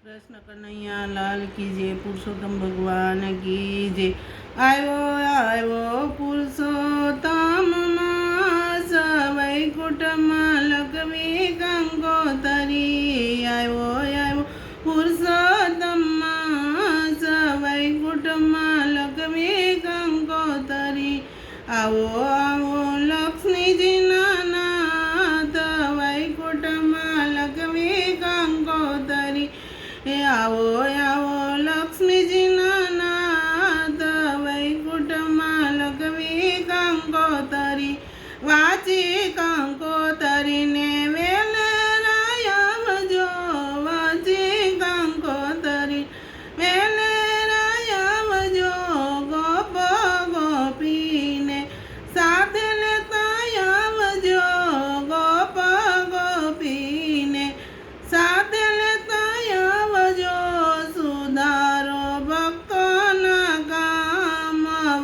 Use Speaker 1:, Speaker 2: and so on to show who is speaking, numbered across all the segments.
Speaker 1: कृष्ण कन्हैया लाल की जय। पुरुषोत्तम भगवान की जय। आयो आयो पुरुषोत्तम मास वैकुंठમાં લખવી કંકોતરી। આયો આયો પુરુષોત્તમ માસ વૈકુંઠમાં લખવી કંકોતરી। આવો આવો લક્ષ્મીજીના નાથ વૈકુંઠમાં લખવી કંકોતરી। आवो आवो लक्ष्मीजीना नाथ वैकुंठમાં લખવી કંકોતરી। વાંચી કંકોતરીને વેલેરાય આવજો। વાંચી કંકોતરી વેલેરાય આવજો। ગોપ ગોપીને સાથે લેતા આવજો। ગોપ ગોપીને સાથે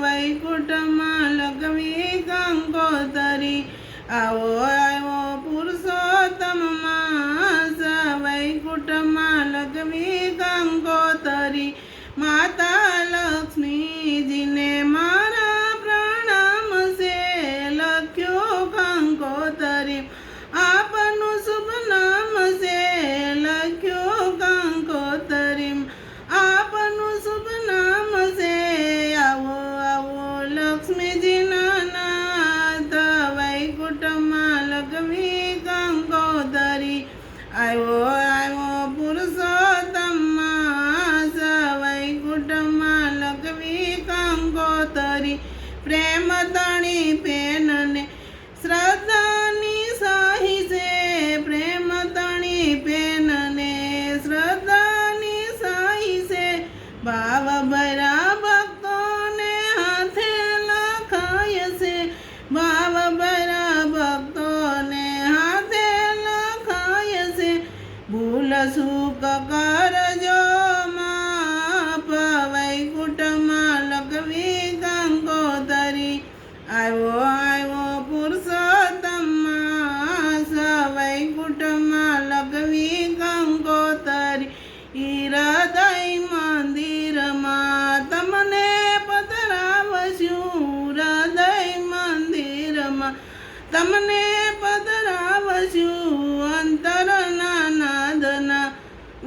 Speaker 1: વૈકુંઠમાં લખવી કંકોતરી। આવો આવો પુરુષોત્તમ માસ વૈકુંઠમાં લખવી કંકોતરી। માતા લક્ષ્મીજીને મારા પ્રણામ છે લખ્યો કંકોતરી। આપનું શુભ નામ છે લખ્યો કંકોતરી। આપનું શુભ નામ છે। આવો લક્ષ્મીજીના નાથ વૈકુંઠમાં લખવી કંકોતરી। આવ્યો આવ્યો પુરુષોત્તમ માસ વૈકુંઠમાં લખવી કંકોતરી। પ્રેમ તણી પેનને શ્રદ્ધાની સહી છે। પ્રેમ તણી પેનને શ્રદ્ધાની સહી છે। ભાવ ભરા ભાવ ભરા ભક્તોને હાથે લખાય છે। ભૂલ સુખ કરજો માફ વૈકુંઠમાં લખવી કંકોતરી। આવ્યો આવ્યો પુરુષોત્તમ માસ વૈકુંઠમાં લખવી કંકોતરી। હૃદય મંદિરમાં તમને પધરાવશું। હૃદય તમને પધરાવશું। અંતરના નાદના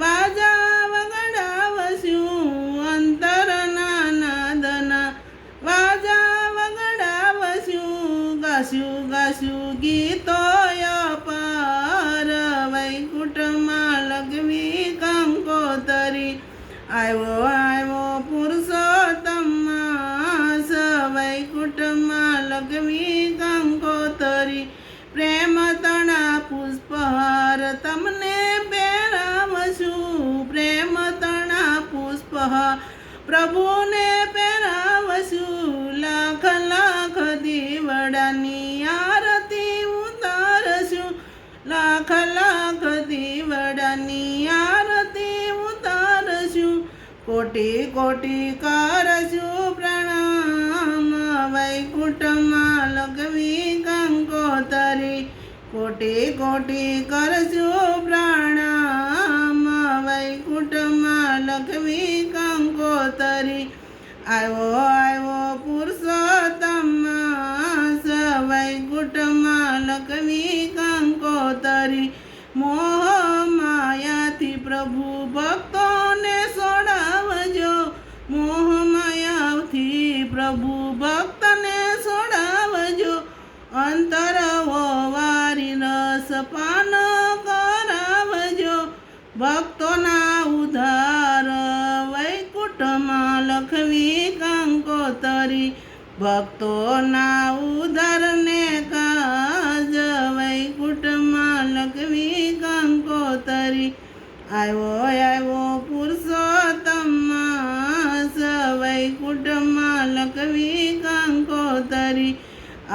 Speaker 1: વાજા વગડાવશું। અંતરના નાદના વાજા વગડાવશું। ગાશું ગાશું ગીતો અપાર વૈકુંઠમાં લખવી કંકોતરી। આવ્યો આવ્યો પુરુષોત્તમ માસ વૈકુંઠમાં લખવી કંકોતરી। પ્રેમ તણા પુષ્પહાર તમને પહેરાવશું। પ્રેમ તણા પુષ્પહાર પ્રભુને પહેરાવશું। લાખ લાખ દીવડાની આરતી ઉતારશું। લાખ લાખ દીવડાની આરતી ઉતારશું। કોટી કોટી કરશું પ્રણામ વૈકુંઠમાં લખવી કંકોતરી। કોટી કોટી કરશું પ્રણામ વૈકુંઠમાં લખવી કંકોતરી। આવ્યો આવ્યો પુરુષોત્તમ માસ વૈકુંઠમાં લખવી કંકોતરી। મોહ માયાથી પ્રભુ ભક્તોને છોડાવજો। મોહ માયાથી પ્રભુ ભક્તને છોડાવજો। અંતર વારી રસ પાન કરાવજો। ભક્તોના ઉદ્ધાર વૈકુંઠમાં લખવી કંકોતરી। ભક્તોના ઉદ્ધારને કાજ વૈકુંઠમાં લખવી કંકોતરી। આવ્યો આવ્યો પુરુષોત્તમ માસ વૈકુંઠમાં લખવી કંકોતરી।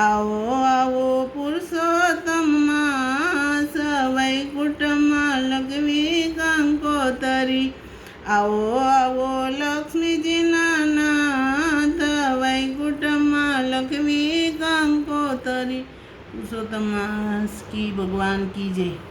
Speaker 1: આવો આવો પુરુષોત્તમ માસ વૈકુંઠમાં લખવી કંકોતરી। આવો આવો લક્ષ્મીજીના નાથ વૈકુંઠમાં લખવી કંકોતરી। पुरुषोत्तम मास की भगवान की जय।